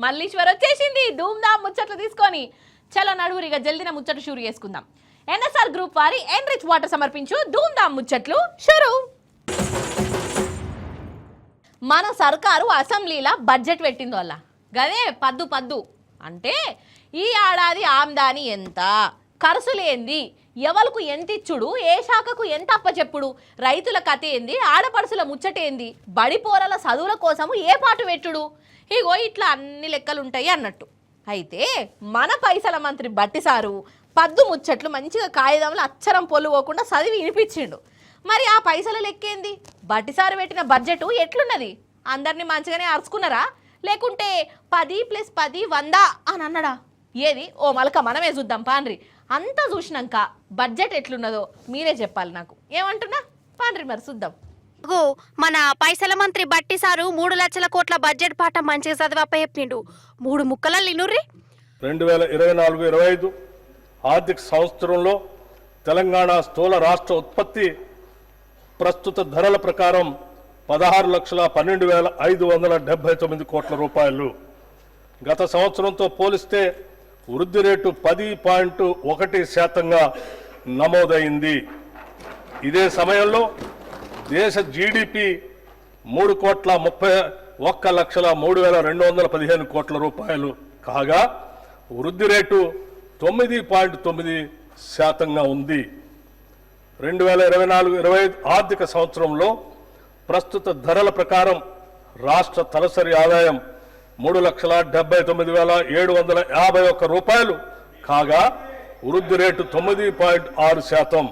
మల్లీశ్వర్ వచ్చేసింది ధూమ్ ధామ్ ముచ్చట్లు తీసుకొని. చలో నడువురిగా జల్దిన ముచ్చట్లు షూరు చేసుకుందాం. ఎన్ఎస్ఆర్ గ్రూప్ వారి ఎన్రిచ్ వాటర్ సమర్పించు ధూమ్ ధామ్ ముచ్చట్లు షురు. మన సర్కారు అసెంబ్లీలో బడ్జెట్ పెట్టింది వల్ల గదే పద్దు అంటే ఈ ఏడాది ఆమ్దాని ఎంత, ఖర్చులేంది, ఎవలకు ఎంత ఇచ్చుడు, ఏ శాఖకు ఎంత అప్పచెప్పుడు, రైతుల కథ ఏంది, ఆడపడుసుల ముచ్చటేంది, బడిపోరల చదువుల కోసము ఏ పాటు పెట్టుడు, ఇగో ఇట్లా అన్ని లెక్కలు ఉంటాయి అన్నట్టు. అయితే మన పైసల మంత్రి బట్టి సారు పద్దు ముచ్చట్లు మంచిగా కాగితంలో అచ్చరం పొల్లుకోకుండా చదివి వినిపించిండు. మరి ఆ పైసల లెక్కేంది, బట్టిసారు పెట్టిన బడ్జెట్ ఎట్లున్నది, అందరినీ మంచిగానే అరుచుకున్నారా లేకుంటే 10+10 100 అని అన్నాడా? ఏది ఓ మలక మనమే చూద్దాం పాండ్రి. అంతా చూసినాక బడ్జెట్ ఎట్లున్నదో మీరే చెప్పాలి నాకు. ఏమంటున్నా పాండ్రి మరి చూద్దాం. మన పైసల మంత్రి బట్టి సారు 3 లక్షల కోట్ల బడ్జెట్ పాఠం మంచిగా చదివప్ప చెప్పిండు. 3 ముక్కలలో ఇనుర్రి. 2024-25 ఆర్థిక సంవత్సరంలో తెలంగాణ స్థూల రాష్ట్ర ఉత్పత్తి ప్రస్తుత ధరల ప్రకారం 16,12,579 కోట్ల రూపాయలు. గత సంవత్సరంతో పోలిస్తే వృద్ధి రేటు 10.1% నమోదైంది. ఇదే సమయంలో దేశ జీడిపి 3,31,03,215 కోట్ల రూపాయలు కాగా వృద్ధి రేటు 9.9% ఉంది. 2024-25 ఆర్థిక సంవత్సరంలో ప్రస్తుత ధరల ప్రకారం రాష్ట్ర తలసరి ఆదాయం 3,79,751 రూపాయలు కాగా వృద్ధి రేటు 9.6%.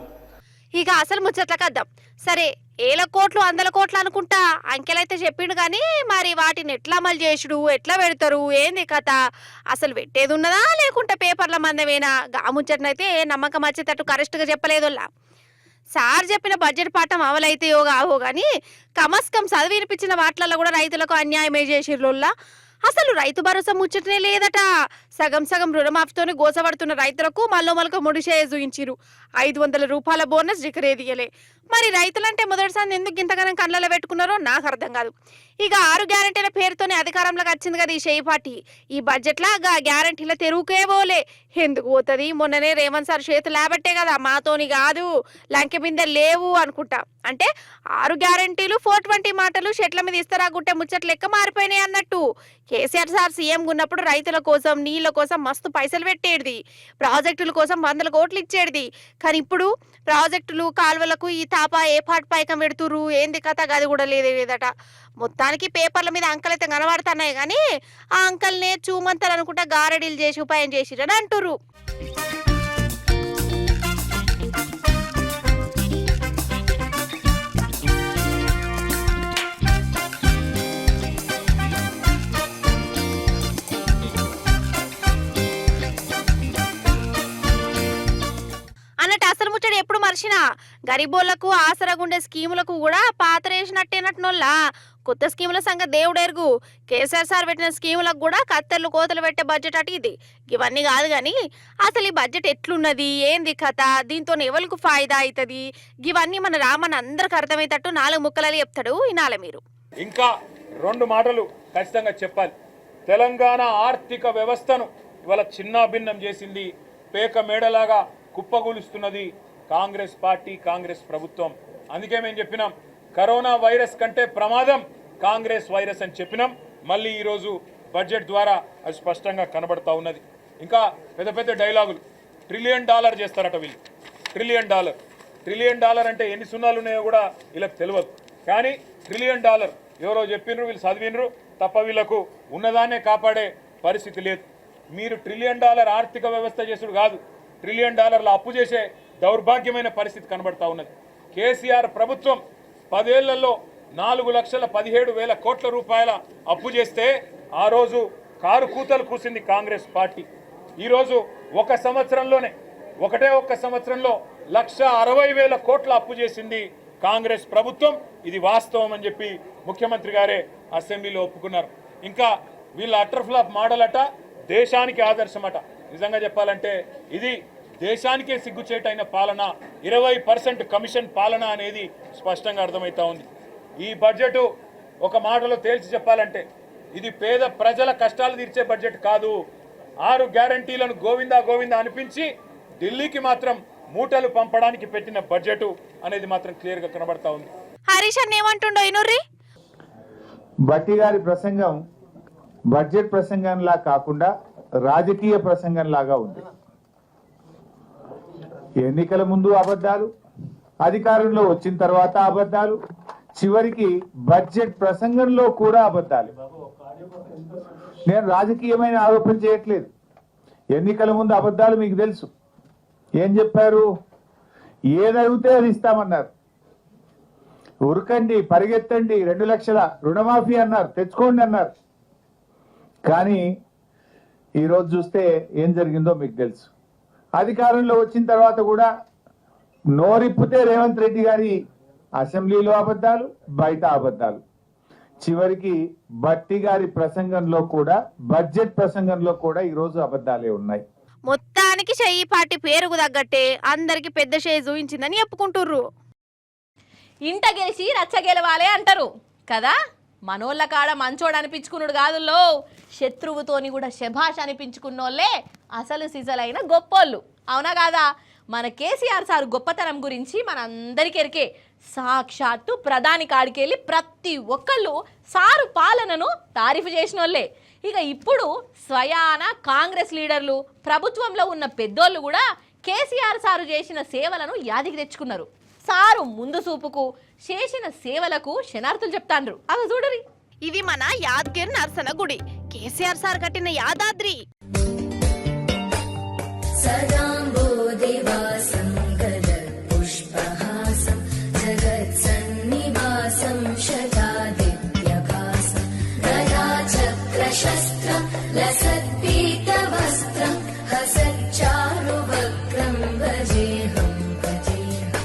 ఇక అసలు ముచ్చట్ల కద్దాం. సరే, 1,000 కోట్లు 100 కోట్లు అనుకుంటా అంకెలైతే చెప్పిండు కానీ మరి వాటిని ఎట్లా అమలు చేసుడు, ఎట్లా పెడతారు, ఏంది కథ, అసలు పెట్టేది ఉన్నదా లేకుంటే పేపర్ల మందమేనా? గా ముచ్చట్నైతే నమ్మకం వచ్చేటట్టు కరెక్ట్గా చెప్పలేదోళ్ళ. సార్ చెప్పిన బడ్జెట్ పాఠం అమలైతేయో కావో కానీ కమస్కం చదివి వినిపించిన వాటిలలో కూడా రైతులకు అన్యాయమే చేసిర్లోల్లా. అసలు రైతు భరోసా ముచ్చటనే లేదట. సగం సగం రుణమాఫీతోనే గోసపడుతున్న రైతులకు మళ్ళొమలక ముడిషే చూయించిరు. 500 రూపాయల బోనస్ డికరేదియలే. మరి రైతులంటే మొదటిసారి ఎందుకు ఇంతగానం కళ్ళలో పెట్టుకున్నారో నాకు అర్థం కాదు. ఇక 6 గ్యారెంటీల పేరుతోనే అధికారంలోకి వచ్చింది కదా ఈ షేయి పార్టీ. ఈ బడ్జెట్లా గ్యారెంటీల తెరువుకే పోలే. ఎందుకు పోతుంది? మొన్ననే రేవంత్ సార్ చేతులు లేబట్టే కదా, మాతోని కాదు లంకె బిందె లేవు అనుకుంటా. అంటే 6 గ్యారెంటీలు 420 మాటలు చెట్ల మీద ఇస్తారా గుట్టే ముచ్చట్లు లెక్క మారిపోయినాయి అన్నట్టు. కేసీఆర్ సార్ సీఎం ఉన్నప్పుడు రైతుల కోసం నీళ్ళ కోసం మస్తు పైసలు పెట్టేది, ప్రాజెక్టుల కోసం 100 కోట్లు ఇచ్చేది. కానీ ఇప్పుడు ప్రాజెక్టులు కాలువలకు ఈ తాప ఏ పాటు పైకం పెడుతురు, ఏంది కథ గది కూడా లేదట. మొత్తానికి పేపర్ల మీద అంకలైతే కనబడుతున్నాయి కానీ ఆ అంకల్నే చూమంతలు అనుకుంటా గారడీలు చేసి ఉపాయం చేసిరని అంటురు. అన్నట్టు అసలు ముచ్చడు ఎప్పుడు మర్చినా గరీబోళ్లకు ఆసరగుండే స్కీములకు కూడా పాతరేసినట్టేనట్టునోళ్ళ. కొత్త స్కీముల సంగతి దేవుడెరుగు. కేసీఆర్ సార్ పెట్టిన స్కీములకు కూడా కత్తెర్లు కోతలు పెట్టే బడ్జెట్ అటు ఇది. ఇవన్నీ కాదు కానీ అసలు ఈ బడ్జెట్ ఎట్లున్నది, ఏంది కథ, దీంతో ఎవరికి ఫాయిదా అవుతుంది, ఇవన్నీ మన రామన్ అందరికి అర్థమయ్యేటట్టు 4 ముక్కలలో చెప్తాడు. వినాలి మీరు. ఇంకా 2 మాటలు ఖచ్చితంగా చెప్పాలి. తెలంగాణ ఆర్థిక వ్యవస్థను ఇవాళ చిన్నాభిన్నం చేసింది, పేక మేడలాగా కుప్పగూలుస్తున్నది కాంగ్రెస్ పార్టీ, కాంగ్రెస్ ప్రభుత్వం. అందుకే మేము చెప్పినాం కరోనా వైరస్ కంటే ప్రమాదం కాంగ్రెస్ వైరస్ అని చెప్పినాం. మళ్ళీ ఈరోజు బడ్జెట్ ద్వారా అది స్పష్టంగా కనబడతా ఉన్నది. ఇంకా పెద్ద పెద్ద డైలాగులు. $1 ట్రిలియన్ చేస్తారట వీళ్ళు. $1 ట్రిలియన్ అంటే ఎన్ని సున్నాలు ఉన్నాయో కూడా వీళ్ళకి తెలియదు. కానీ $1 ట్రిలియన్ ఎవరో చెప్పినరు, వీళ్ళు చదివినరు తప్ప వీళ్ళకు ఉన్నదాన్నే కాపాడే పరిస్థితి లేదు. మీరు $1 ట్రిలియన్ ఆర్థిక వ్యవస్థ చేసుడు కాదు, $1 ట్రిలియన్ అప్పు చేసే దౌర్భాగ్యమైన పరిస్థితి కనబడతా ఉన్నది. కేసీఆర్ ప్రభుత్వం 10 ఏళ్లలో 4,17,000 కోట్ల రూపాయల అప్పు చేస్తే ఆ రోజు కారు కూతలు కూసింది కాంగ్రెస్ పార్టీ. ఈరోజు ఒక్క సంవత్సరంలో 1,60,000 కోట్ల అప్పు చేసింది కాంగ్రెస్ ప్రభుత్వం. ఇది వాస్తవం అని చెప్పి ముఖ్యమంత్రి గారే అసెంబ్లీలో ఒప్పుకున్నారు. ఇంకా వీళ్ళ అటర్ ఫ్లాప్ మోడల్ అట దేశానికి ఆదర్శమట. నిజంగా చెప్పాలంటే ఇది దేశానికే సిగ్గుచేటైన పాలన. 20% కమిషన్ పాలన అనేది స్పష్టంగా అర్థమవుతా ఉంది. ఈ బడ్జెట్ ఒక మాటలో తేల్చి చెప్పాలంటే ఇది పేద ప్రజల కష్టాలు తీర్చే బడ్జెట్ కాదు. 6 గ్యారంటీలను గోవిందా గోవిందా అనిపించి ఢిల్లీకి మాత్రం మూటలు పంపడానికి పెట్టిన బడ్జెట్ అనేది మాత్రం క్లియర్గా కనబడతా ఉంది. హరీష్ అన్న ఏమంటుండో ఇనుర్రి. భట్టి గారి ప్రసంగం బడ్జెట్ ప్రసంగంలా కాకుండా రాజకీయ ప్రసంగంలాగా ఉంది. ఎన్నికల ముందు అబద్ధాలు, అధికారంలో వచ్చిన తర్వాత అబద్ధాలు, చివరికి బడ్జెట్ ప్రసంగంలో కూడా అబద్ధాలు. నేను రాజకీయమైన ఆరోపణ చేయట్లేదు. ఎన్నికల ముందు అబద్ధాలు మీకు తెలుసు. ఏం చెప్పారు? ఏదడిగితే అది ఇస్తామన్నారు. ఉరకండి, పరిగెత్తండి, 2 లక్షల రుణమాఫీ అన్నారు, తెచ్చుకోండి అన్నారు. కానీ ఈరోజు చూస్తే ఏం జరిగిందో మీకు తెలుసు. అధికారంలో వచ్చిన తర్వాత కూడా నోరిప్పితే రేవంత్ రెడ్డి గారి అసెంబ్లీలో అబద్ధాలు, బయట అబద్ధాలు. చివరికి భట్టి గారి ప్రసంగంలో కూడా, బడ్జెట్ ప్రసంగంలో కూడా ఈరోజు అబద్ధాలే ఉన్నాయి. మొత్తానికి చెయ్యి పార్టీ పేరుకు తగ్గట్టే అందరికి పెద్ద షేర్ చూపించిందని చెప్పుకుంటుర్రు. ఇంట గెలిచి రచ్చ గెలవాలే అంటారు కదా. మనోళ్ళ కాడ మంచోడు అనిపించుకున్నాడు కాదుల్లో, శత్రువుతోని కూడా శభాష్ అనిపించుకున్నోళ్ళే అసలు సిజలైన గొప్పోళ్ళు. అవునా కాదా? మన కేసీఆర్ సార్ గొప్పతనం గురించి మనందరికీ ఎరికే. సాక్షాత్తు ప్రధాని కాడికెళ్ళి ప్రతి ఒక్కళ్ళు సారు పాలనను తారీఫు చేసిన వాళ్ళే. ఇక ఇప్పుడు స్వయాన కాంగ్రెస్ లీడర్లు, ప్రభుత్వంలో ఉన్న పెద్దోళ్ళు కూడా కేసీఆర్ సారు చేసిన సేవలను యాదికి తెచ్చుకున్నారు. సారు ముందు చూపుకు, చేసిన సేవలకు శనార్థులు చెప్తాండ్రు. అవి చూడరి. ఇది మన యాదగిరి నరసన గుడి, కేసీఆర్ సార్ కట్టిన యాదాద్రి. సదాంబోదేవాసం పుష్పహాసం జగత్సన్నివాసం శతాదిత్యభాసం గదాచక్రశస్త్రం లసత్పీతవస్త్రం హసచ్చారువక్రం భజేహం భజేహం.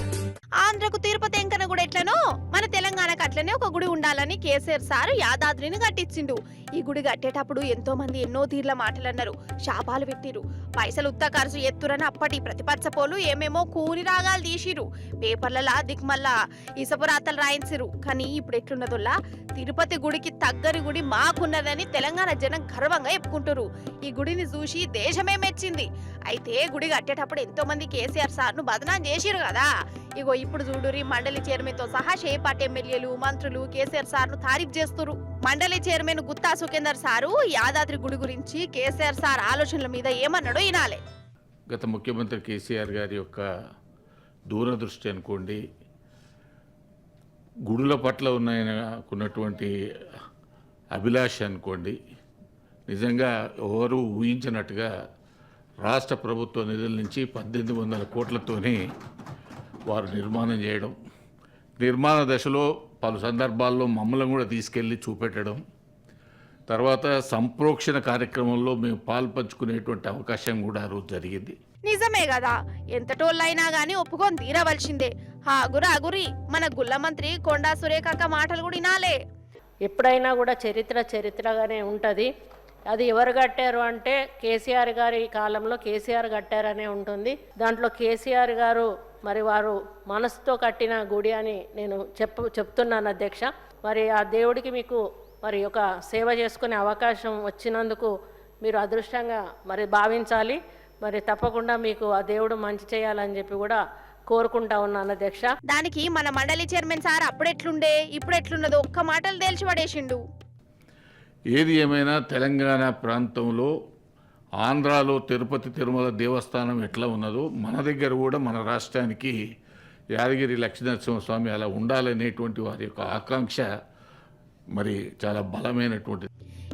ఆంధ్రకు తిరుపతి ఎంకన గుడి ఎట్లనో మన తెలంగాణకు అట్లనే ఒక గుడి ఉండాలని కేసీఆర్ సార్ యాదాద్రిని కట్టించిండు. ఈ గుడి కట్టేటప్పుడు ఎంతో మంది ఎన్నో తీర్ల మాటలు అన్నారు, శాపాలు పెట్టిరు, పైసలు ఉత్త ఖర్చు ఎత్తురని అప్పటి ప్రతిపక్ష పోలు ఏమేమో కూని రాగాలు తీసిరు, పేపర్లలో దిగ్మల్లా ఇసపురాతలు రాయించిరు. కానీ ఇప్పుడు ఎట్లున్నదోలా, తిరుపతి గుడికి తగ్గని గుడి మాకున్నదని తెలంగాణ జనం గర్వంగా చెప్పుకుంటారు. ఈ గుడిని చూసి దేశమే మెచ్చింది. అయితే గుడి కట్టేటప్పుడు ఎంతో మంది కేసీఆర్ సార్ను బదనాం చేసిరు కదా. ఇగో ఇప్పుడు చూడురి, మండలి చైర్మన్ తో సహా షేపాటి ఎమ్మెల్యేలు, మంత్రులు కేసీఆర్ సార్ను తారీఫ్ చేస్తున్నారు. మండలి చైర్మన్ గుత్తా సుఖేందర్ సారు యాదాద్రి గుడి గురించి కేసీఆర్ సార్ ఆలోచనల మీద ఏమన్నాడో వినాలే. గత ముఖ్యమంత్రి కేసీఆర్ గారి యొక్క దూరదృష్టి అనుకోండి, గుడుల పట్ల ఉన్నటువంటి అభిలాష అనుకోండి, నిజంగా ఎవరు ఊహించినట్టుగా రాష్ట్ర ప్రభుత్వ నిధుల నుంచి 1800 కోట్లతోనే వారు నిర్మాణం చేయడం, నిర్మాణ దశలో పలు సందర్భాల్లో మమ్మల్ని కూడా తీసుకెళ్ళి చూపెట్టడం, తర్వాత సంప్రోక్షణ కార్యక్రమంలో మేము పాల్పంచుకునేటువంటి అవకాశం కూడా ఆ రోజు జరిగింది. నిజమే కదా, ఎంతటోళ్ళైనా గానీ ఒప్పుకొని తీరవలసిందే. గురి మన గుల్ల మంత్రి కొండా సురేఖక్క మాటలు కూడా వినాలే. ఎప్పుడైనా కూడా చరిత్రగానే ఉంటుంది. అది ఎవరు కట్టారు అంటే కేసీఆర్ గారి కాలంలో కేసీఆర్ కట్టారనే ఉంటుంది. దాంట్లో కేసీఆర్ గారు మరి వారు మనసుతో కట్టిన గుడి అని నేను చెప్తున్నాను అధ్యక్ష. మరి ఆ దేవుడికి మీకు మరి ఒక సేవ చేసుకునే అవకాశం వచ్చినందుకు మీరు అదృష్టంగా మరి భావించాలి. మరి తప్పకుండా మీకు ఆ దేవుడు మంచి చేయాలని చెప్పి కూడా కోరుకుంటా ఉన్నాను అధ్యక్ష. దానికి మన మండలి చైర్మన్ సార్ అప్పుడెట్లుండే ఇప్పుడు ఎట్లున్నదో ఒక్క మాటలు తేల్చి పడేసిండు. ఏది ఏమైనా తెలంగాణ ప్రాంతంలో, ఆంధ్రాలో తిరుపతి తిరుమల దేవస్థానం ఎట్లా ఉన్నదో మన దగ్గర కూడా మన రాష్ట్రానికి యాదగిరి లక్ష్మీనరసింహస్వామి అలా ఉండాలనేటువంటి వారి యొక్క ఆకాంక్ష మరి చాలా బలమైనటువంటి.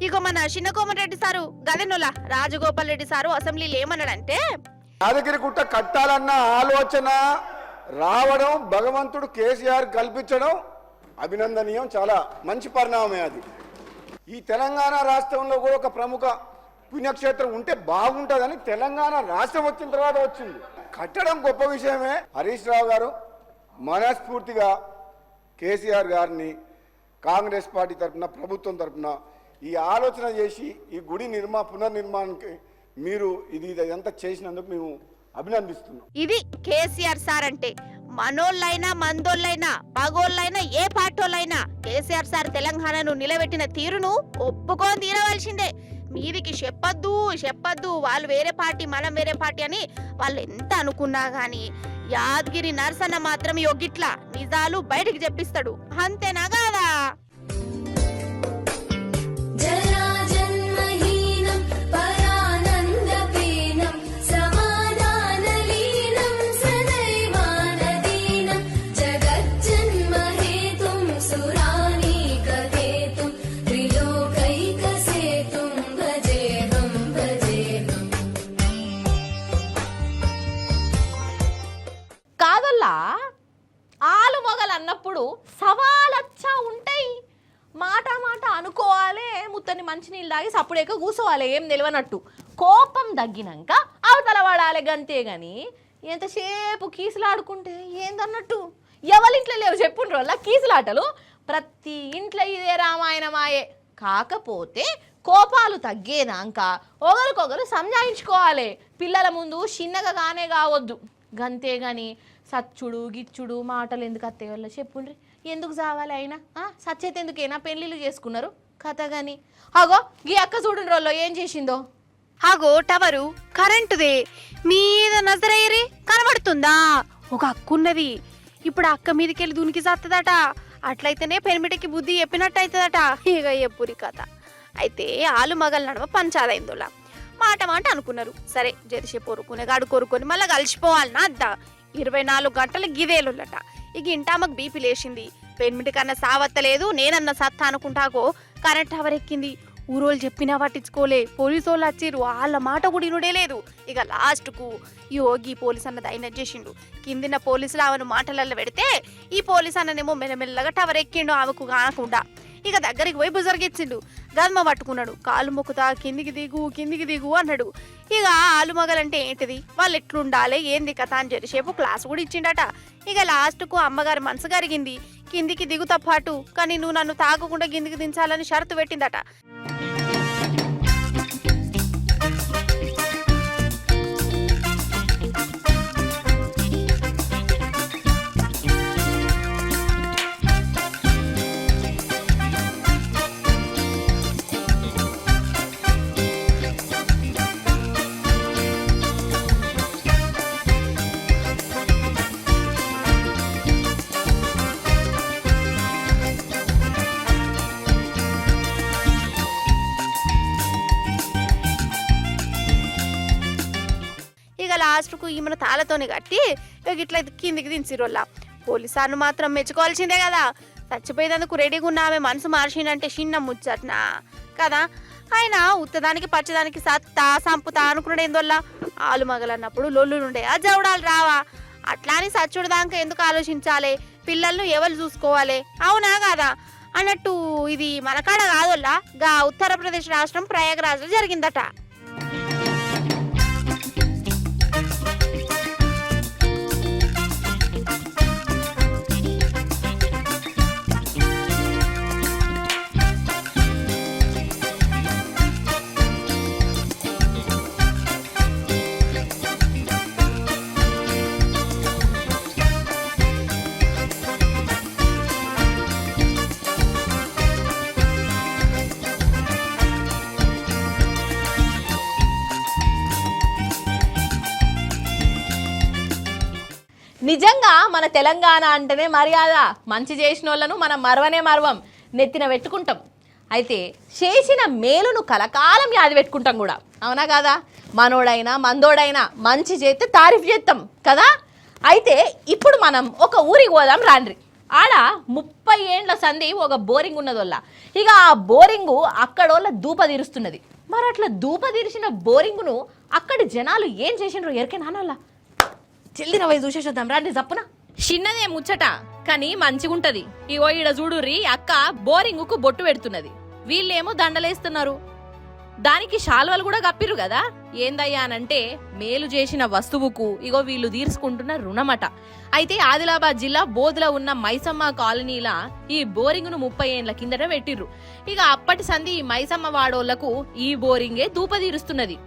ఇక మన చిన్నకోమన్ రెడ్డి సారు గదెనుల రాజగోపాల్ రెడ్డి సారు అసెంబ్లీలో ఏమన్నాడంటే, యాదగిరి గుట్ట కట్టాలన్న ఆలోచన రావడం భగవంతుడు కేసీఆర్ కల్పించడం అభినందనీయం, చాలా మంచి పరిణామమే అది. ఈ తెలంగాణ రాష్ట్రంలో కూడా ఒక ప్రముఖ పుణ్యక్షేత్రం ఉంటే బాగుంటుందని తెలంగాణ రాష్ట్రం వచ్చిన తర్వాత వచ్చింది. కట్టడం గొప్ప విషయమే. హరీష్ రావు గారు మనస్ఫూర్తిగా కేసీఆర్ గారిని కాంగ్రెస్ పార్టీ తరఫున, ప్రభుత్వం తరఫున ఈ ఆలోచన చేసి ఈ గుడి పునర్నిర్మాణానికి మీరు ఇది ఎంత చేసినందుకు మేము అభినందిస్తున్నాం. ఇది కేసీఆర్ సార్ అంటే. మనోళ్ళైనా మందోళ్ళైనా పగోళ్ళైనా ఏ పార్టోళ్ళైనా కేసీఆర్ సార్ తెలంగాణను నిలబెట్టిన తీరును ఒప్పుకొని తీరవలసిందే. మీదికి చెప్పొద్దు వాళ్ళు వేరే పార్టీ మనం వేరే పార్టీ అని వాళ్ళు ఎంత అనుకున్నా గాని యాదగిరి నరసన్న మాత్రం యొగిట్లా నిజాలు బయటికి చెప్పిస్తాడు. అంతేనా కాదా? జరాజన్మహీనం పరానందపీనం సమాధానలీనం సదైవానదీనం జగజ్జన్మహేతుం సురానీకహేతుం త్రిలోకైకసేతుం భజేహం భజేహం. కాదల్లా ఆలు మొగలు అన్నప్పుడు సవాలచ్చా ఉంటాయి. మాట అనుకోవాలి, ముత్తని మంచినీళ్ళు తాగి సప్పుడేక కూసోవాలి ఏం తెలియనట్టు. కోపం తగ్గినాక అవతల పడాలి గంతే గాని ఎంతసేపు కీసులాడుకుంటే ఏందన్నట్టు. ఎవరింట్లో లేవు చెప్పుండ్రు వల్ల కీసులాటలు. ప్రతి ఇంట్లో ఇదే రామాయణమాయే. కాకపోతే కోపాలు తగ్గేదాక ఒకరికొకరు సంజాయించుకోవాలి. పిల్లల ముందు చిన్నగా కానే కావద్దు. గంతే గాని సచ్చుడు గిచ్చుడు మాటలు ఎందుకు అత్తయ్య వల్ల చెప్పుండ్రి. ఎందుకు చావాలి అయినా సచ్చేత ఎందుకైనా పెళ్ళిళ్ళు చేసుకున్నారు కథ గాని. అగో గీ అక్క చూడండి రోల్లో ఏం చేసిందో. అగో టవరు కరెంటుదే మీద నజరయ్యరి కనబడుతుందా? ఒక అక్కున్నది. ఇప్పుడు అక్క మీదకెళ్ళి దునికి సత్తదట. అట్లయితేనే పెనిమిటికి బుద్ధి చెప్పినట్టు అవుతుందట. ఇక ఎప్పురి కథ. అయితే ఆలు మగల నడవ పంచాదైందోలా. మాట అనుకున్నారు. సరే జరిసే పొరుకునే గాడు కొరుకొని మళ్ళీ కలిసిపోవాలన్నా అద్దా. 24 గంటలు గిదేలులట. ఇక ఇంటామకు బీపీ లేచింది. పెనిమిటి కన్నా సావత్తలేదు, నేనన్న సత్తా అనుకుంటాకో కరెంట్ టవర్ ఎక్కింది. ఊరోళ్ళు చెప్పినా పట్టించుకోలే. పోలీసు వాళ్ళు వచ్చిర్రు, వాళ్ళ మాట కూడా ఇనుడే లేదు. ఇక లాస్ట్కు యోగి పోలీస్ అన్న దైన చేసిండు. కిందిన పోలీసులు ఆమెను మాటలలో పెడితే ఈ పోలీస్ అన్ననేమో మెల్లమెల్లగా టవర్ ఎక్కిండు ఆమెకు కానకుండా. ఇక దగ్గరికి పోయి బుజర్గిచ్చిండు. గద్మ పట్టుకున్నాడు. కాలు మొక్కుతా కిందికి దిగు అన్నాడు. ఇక ఆలుమగలంటే ఏంటిది, వాళ్ళు ఎట్లుండాలి ఏంది కథ అని జరిసేపు క్లాస్ కూడా ఇచ్చిండట. ఇక లాస్ట్కు అమ్మగారి మనసు కరిగింది. కిందికి దిగుతా పాటు కానీ నువ్వు నన్ను తాగకుండా కిందికి దించాలని షరతు పెట్టిందట. లాస్ట్కు ఈమెను తాళతోని కట్టి ఇట్లా కిందికి దించిరోళ్ళ. పోలీసార్ను మాత్రం మెచ్చుకోవాల్సిందే కదా. చచ్చిపోయేందుకు రెడీగా ఉన్న ఆమె మనసు మార్చిందంటే చిన్న ముచ్చట్నా కదా. ఆయన ఉత్తదానికి పచ్చదానికి సత్తా సంపుతా అనుకున్నాడు. ఏందోల్లా ఆలు మగలన్నప్పుడు లొల్లులుండే ఆ జవడాలు రావా. అట్లా అని సచ్చుడు దాకా ఎందుకు ఆలోచించాలి? పిల్లలను ఎవరు చూసుకోవాలి అవునా కాదా అన్నట్టు. ఇది మనకాడ కాదోల్లా, గా ఉత్తరప్రదేశ్ రాష్ట్రం ప్రయాగరాజ్లో జరిగిందట. నిజంగా మన తెలంగాణ అంటేనే మర్యాద. మంచి చేసిన వాళ్ళను మనం మరవం, నెత్తిన పెట్టుకుంటాం. అయితే చేసిన మేలును కలకాలం యాది పెట్టుకుంటాం కూడా, అవునా కాదా? మనోడైనా మందోడైనా మంచి చేస్తే తారీఫ్ చేస్తాం కదా. అయితే ఇప్పుడు మనం ఒక ఊరికి పోదాం రాండ్రి. ఆడ 30 ఏండ్ల సంధి ఒక బోరింగ్ ఉన్నదోళ్ళ. ఇక ఆ బోరింగు అక్కడోళ్ళ దూప తీరుస్తున్నది. మరి అట్లా దూప తీర్చిన బోరింగును అక్కడి జనాలు ఏం చేసిండ్రు ఎరికే నానోళ్ళ. జల్దీ నవ్వు చూసేసేద్దాం రాండి జప్పున. చిన్నదే ముచ్చట కానీ మంచిగుంటది. ఇగో ఈడ చూడుర్రి, అక్క బోరింగుకు బొట్టు పెడుతున్నది, వీళ్ళేమో దండలేస్తున్నారు. దానికి శాల్వలు కూడా కప్పిరు కదా. ఏందయ్యా అనంటే మేలు చేసిన వస్తువుకు ఇగో వీళ్ళు తీర్చుకుంటున్న రుణమట. అయితే ఆదిలాబాద్ జిల్లా బోధులో ఉన్న మైసమ్మ కాలనీలా ఈ బోరింగును 30 ఏండ్ల కిందట పెట్టిర్రు. ఇక అప్పటి సంధి ఈ మైసమ్మ వాడోళ్లకు ఈ బోరింగే దూప తీరుస్తున్నది.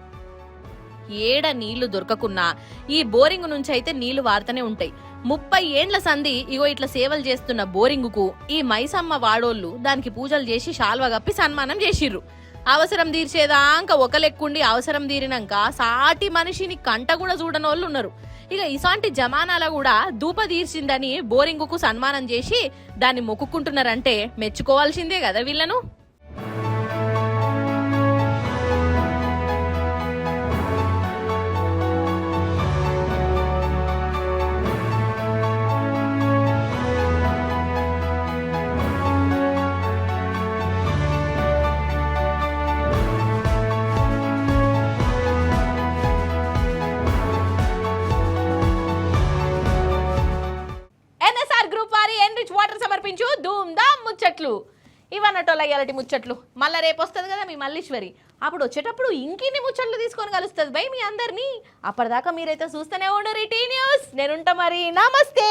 ఏడ నీళ్లు దొరకకున్నా ఈ బోరింగ్ నుంచి అయితే నీళ్లు వారుతూనే ఉంటాయి. 30 ఏండ్ల సంధి ఇగో ఇట్లా సేవలు చేస్తున్న బోరింగుకు ఈ మైసమ్మ వాడోళ్ళు దానికి పూజలు చేసి శాల్వ కప్పి సన్మానం చేసిర్రు. అవసరం తీర్చేదాకా ఒక లెక్కుండి అవసరం తీరినాక సాటి మనిషిని కంట కూడా చూడనోళ్ళు ఉన్నారు. ఇక ఇలాంటి జమానాల కూడా ధూప తీర్చిందని బోరింగుకు సన్మానం చేసి దాన్ని మొక్కుకుంటున్నారంటే మెచ్చుకోవాల్సిందే కదా వీళ్ళను. గ్రూప్ వారి ఎన్రిచ్ వాటర్ సమర్పించు ధూమ్ ధామ్ ముచ్చట్లు. ఇవన్నటోళ్ళ ఇలాంటి ముచ్చట్లు మళ్ళీ రేపు వస్తుంది కదా మీ మల్లీశ్వరి. అప్పుడు వచ్చేటప్పుడు ఇంకిన్ని ముచ్చట్లు తీసుకొని కలుస్తుంది బై మీ అందరినీ. అప్పటిదాకా మీరైతే చూస్తూనే ఉండరు టీ న్యూస్. నేనుంటా మరి. నమస్తే.